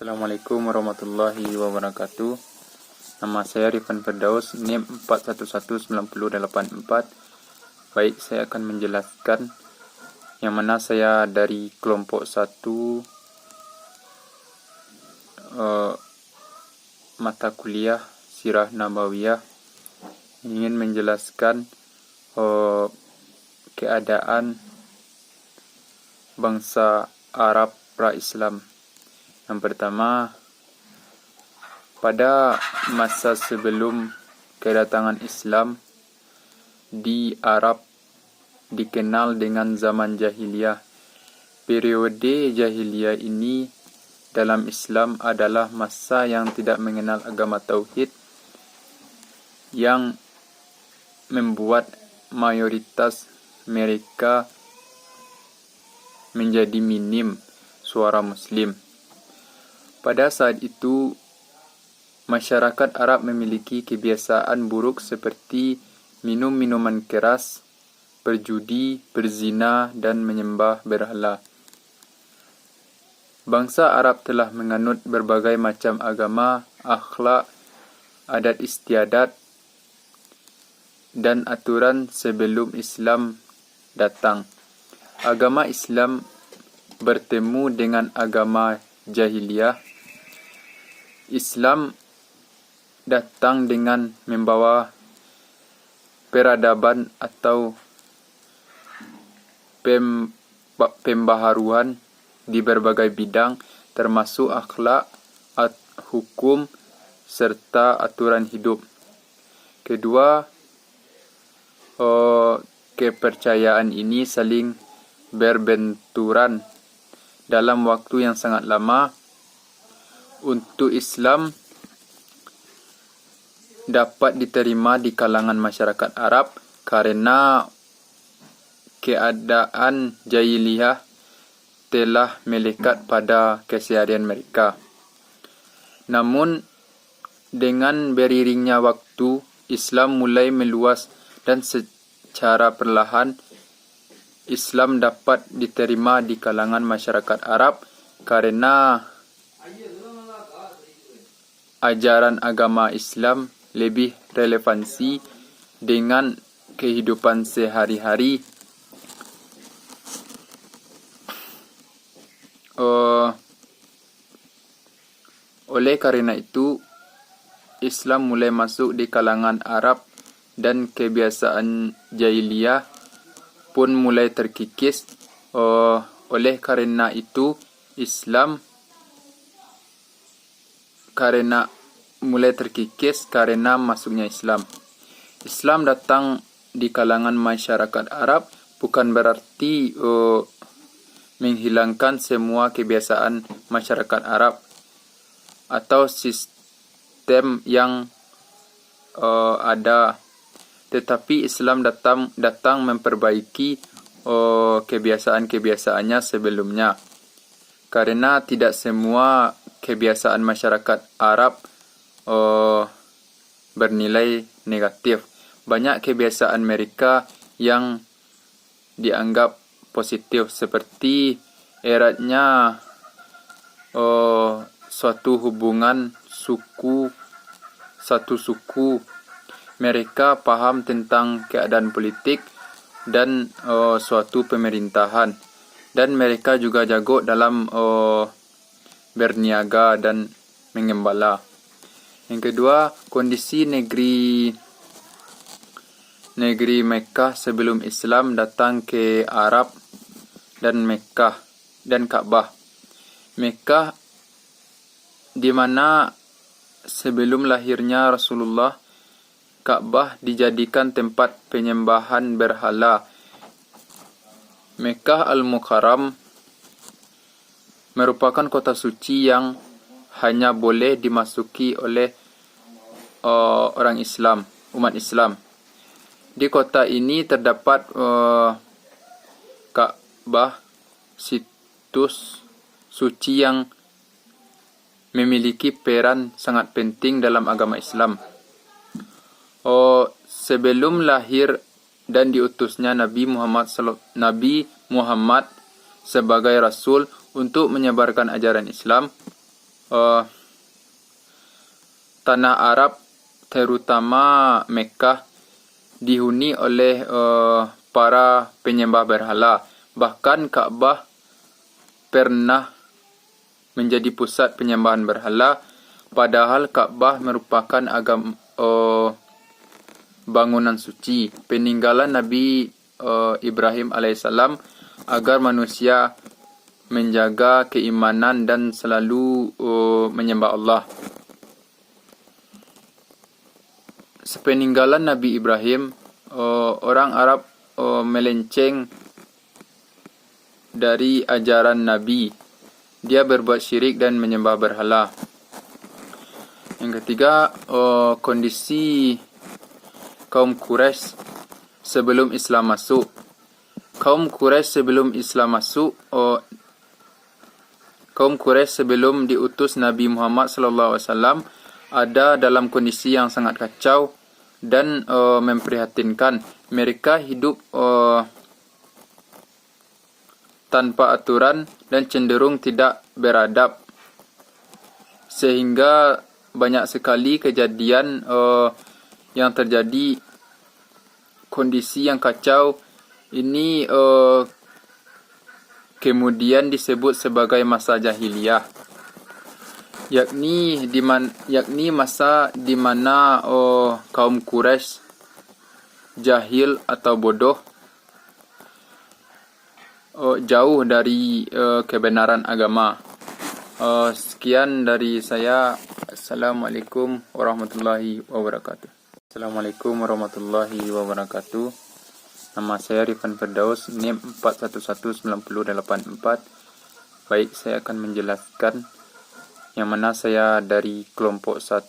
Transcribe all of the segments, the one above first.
Assalamualaikum warahmatullahi wabarakatuh. Nama saya Rifan Firdaus, NIM 4119084. Baik, saya akan menjelaskan yang mana saya dari kelompok 1 mata kuliah Sirah Nabawiyah ingin menjelaskan keadaan bangsa Arab pra-Islam. Yang pertama, pada masa sebelum kedatangan Islam di Arab dikenal dengan zaman jahiliyah. Periode jahiliyah ini dalam Islam adalah masa yang tidak mengenal agama tauhid, yang membuat mayoritas mereka menjadi minim suara Muslim. Pada saat itu, masyarakat Arab memiliki kebiasaan buruk seperti minum minuman keras, berjudi, berzina, dan menyembah berhala. Bangsa Arab telah menganut berbagai macam agama, akhlak, adat istiadat, dan aturan sebelum Islam datang. Agama Islam bertemu dengan agama jahiliyah. Islam datang dengan membawa peradaban atau pembaharuan di berbagai bidang, termasuk akhlak, hukum, serta aturan hidup. Kedua, kepercayaan ini saling berbenturan dalam waktu yang sangat lama. Untuk Islam dapat diterima di kalangan masyarakat Arab karena keadaan jahiliyah telah melekat pada keseharian mereka. Namun, dengan beriringnya waktu, Islam mulai meluas dan secara perlahan Islam dapat diterima di kalangan masyarakat Arab karena ajaran agama Islam lebih relevansi dengan kehidupan sehari-hari. Oleh karena itu, Islam mulai masuk di kalangan Arab dan kebiasaan jahiliyah pun mulai terkikis. Oleh karena itu, mulai terkikis karena masuknya Islam. Islam datang di kalangan masyarakat Arab bukan berarti menghilangkan semua kebiasaan masyarakat Arab atau sistem yang ada, tetapi Islam datang memperbaiki kebiasaan-kebiasaannya sebelumnya. Karena tidak semua kebiasaan masyarakat Arab bernilai negatif. Banyak kebiasaan mereka yang dianggap positif, seperti eratnya suatu hubungan satu suku. Mereka paham tentang keadaan politik dan suatu pemerintahan, dan mereka juga jago dalam berniaga dan mengembala. Yang kedua, kondisi negeri Mekkah sebelum Islam datang ke Arab dan Mekkah dan Ka'bah. Mekkah, di mana sebelum lahirnya Rasulullah, Ka'bah dijadikan tempat penyembahan berhala. Mekkah Al-Mukarram merupakan kota suci yang hanya boleh dimasuki oleh umat Islam. Di kota ini terdapat Ka'bah, situs suci yang memiliki peran sangat penting dalam agama Islam. Sebelum lahir dan diutusnya Nabi Muhammad sebagai Rasul untuk menyebarkan ajaran Islam, tanah Arab terutama Mekah dihuni oleh para penyembah berhala. Bahkan Ka'bah pernah menjadi pusat penyembahan berhala, padahal Ka'bah merupakan bangunan suci, peninggalan Nabi Ibrahim alaihissalam, agar manusia menjaga keimanan dan selalu menyembah Allah. Sepeninggalan Nabi Ibrahim, orang Arab melenceng dari ajaran Nabi. Dia berbuat syirik dan menyembah berhala. Yang ketiga, kondisi kaum Quraisy sebelum Islam masuk. Kaum Quraisy sebelum diutus Nabi Muhammad SAW ada dalam kondisi yang sangat kacau dan memprihatinkan. Mereka hidup tanpa aturan dan cenderung tidak beradab, sehingga banyak sekali kejadian yang terjadi. Kondisi yang kacau ini kemudian disebut sebagai masa jahiliyah, yakni masa di mana kaum Quraisy jahil atau bodoh, jauh dari kebenaran agama. Sekian dari saya. Assalamualaikum warahmatullahi wabarakatuh. Assalamualaikum warahmatullahi wabarakatuh. Nama saya Rifan Firdaus, NIM 411984. Baik, saya akan menjelaskan yang mana saya dari kelompok 1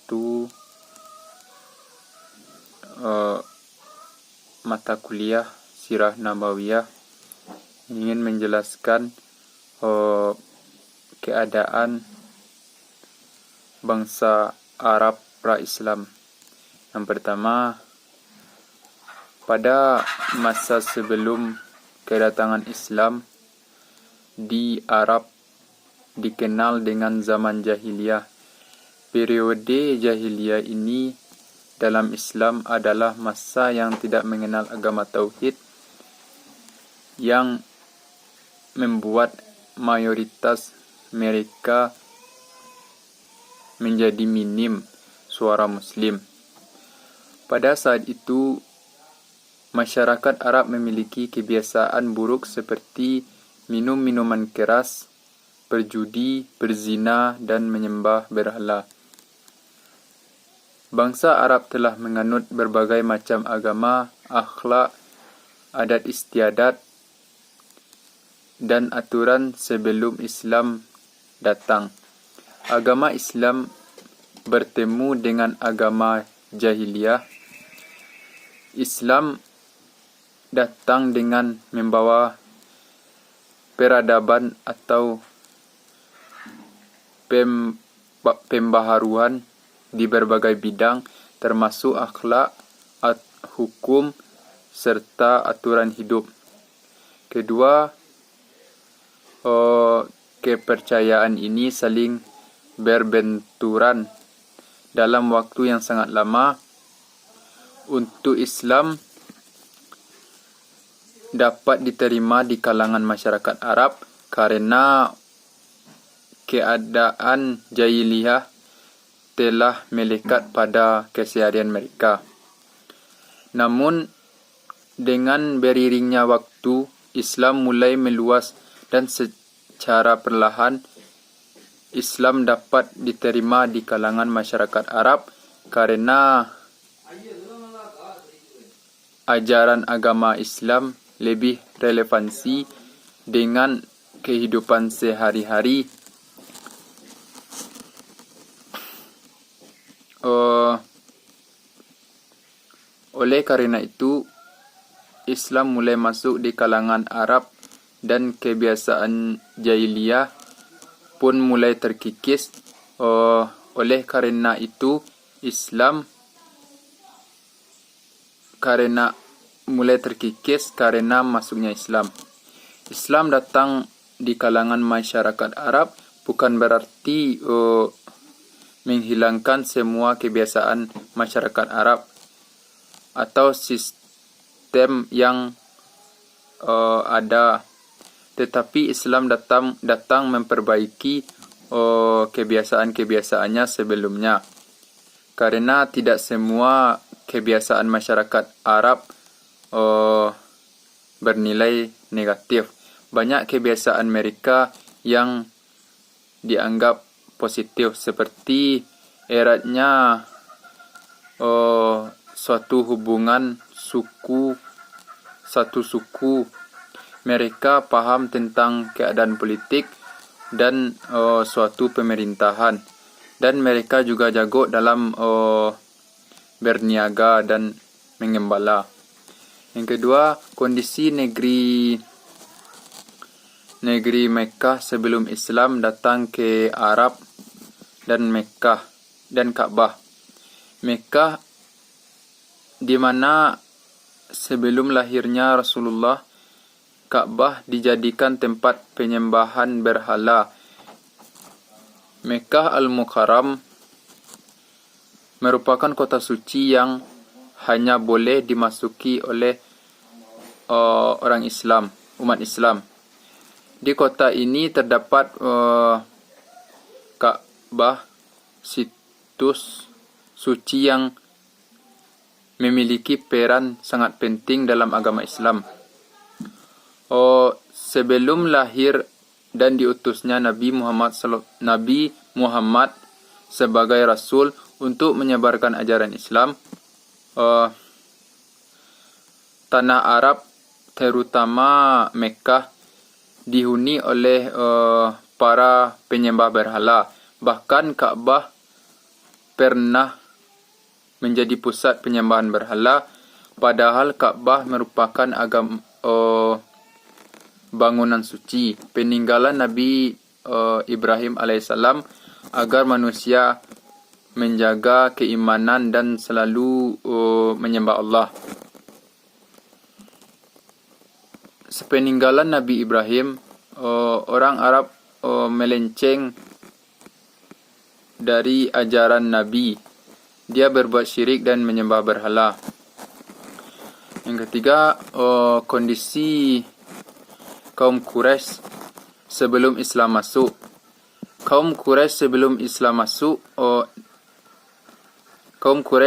mata kuliah Sirah Nabawiyah, ingin menjelaskan keadaan bangsa Arab pra-Islam. Yang pertama, pada masa sebelum kedatangan Islam di Arab dikenal dengan zaman jahiliyah. Periode jahiliyah ini dalam Islam adalah masa yang tidak mengenal agama tauhid, yang membuat mayoritas mereka menjadi minim suara Muslim. Pada saat itu, masyarakat Arab memiliki kebiasaan buruk seperti minum minuman keras, berjudi, berzina, dan menyembah berhala. Bangsa Arab telah menganut berbagai macam agama, akhlak, adat istiadat, dan aturan sebelum Islam datang. Agama Islam bertemu dengan agama jahiliyah. Islam datang dengan membawa peradaban atau pembaharuan di berbagai bidang, termasuk akhlak, hukum, serta aturan hidup. Kedua, kepercayaan ini saling berbenturan dalam waktu yang sangat lama. Untuk Islam dapat diterima di kalangan masyarakat Arab karena keadaan jahiliyah telah melekat pada keseharian mereka. Namun, dengan beriringnya waktu, Islam mulai meluas dan secara perlahan Islam dapat diterima di kalangan masyarakat Arab karena ajaran agama Islam lebih relevansi dengan kehidupan sehari-hari. Oleh karena itu, Islam mulai masuk di kalangan Arab dan kebiasaan jahiliyah pun mulai terkikis. Oleh karena itu, mulai terkikis karena masuknya Islam. Islam datang di kalangan masyarakat Arab bukan berarti menghilangkan semua kebiasaan masyarakat Arab atau sistem yang ada, tetapi Islam datang memperbaiki kebiasaan-kebiasaannya sebelumnya. Karena tidak semua kebiasaan masyarakat Arab bernilai negatif. Banyak kebiasaan mereka yang dianggap positif, seperti eratnya suatu hubungan satu suku. Mereka paham tentang keadaan politik dan suatu pemerintahan, dan mereka juga jago dalam berniaga dan mengembala. Yang kedua, kondisi negeri Mekkah sebelum Islam datang ke Arab dan Mekkah dan Ka'bah. Mekkah, di mana sebelum lahirnya Rasulullah, Ka'bah dijadikan tempat penyembahan berhala. Mekkah Al-Mukarram merupakan kota suci yang hanya boleh dimasuki oleh orang Islam, umat Islam. Di kota ini terdapat Ka'bah, situs suci yang memiliki peran sangat penting dalam agama Islam. Sebelum lahir dan diutusnya Nabi Muhammad sebagai Rasul untuk menyebarkan ajaran Islam, tanah Arab, terutama Mekkah, dihuni oleh para penyembah berhala. Bahkan Ka'bah pernah menjadi pusat penyembahan berhala, padahal Ka'bah merupakan bangunan suci, peninggalan Nabi Ibrahim alaihissalam, agar manusia menjaga keimanan dan selalu menyembah Allah. Sepeninggalan Nabi Ibrahim, orang Arab melenceng dari ajaran Nabi. Dia berbuat syirik dan menyembah berhala. Yang ketiga, kondisi kaum Quraisy sebelum Islam masuk. Kaum Quraisy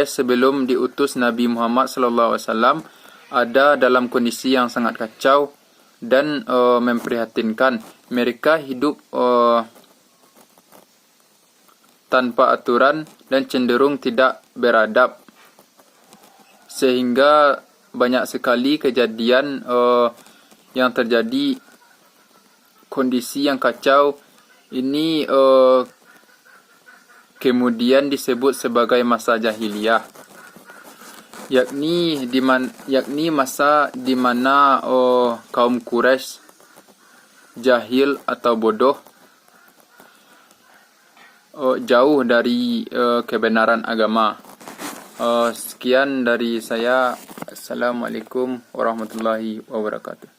sebelum diutus Nabi Muhammad SAW ada dalam kondisi yang sangat kacau dan memprihatinkan. Mereka hidup tanpa aturan dan cenderung tidak beradab, sehingga banyak sekali kejadian yang terjadi. Kondisi yang kacau ini kemudian disebut sebagai masa jahiliyah, yakni masa di mana kaum Quraisy jahil atau bodoh, jauh dari kebenaran agama. Sekian dari saya. Assalamualaikum warahmatullahi wabarakatuh.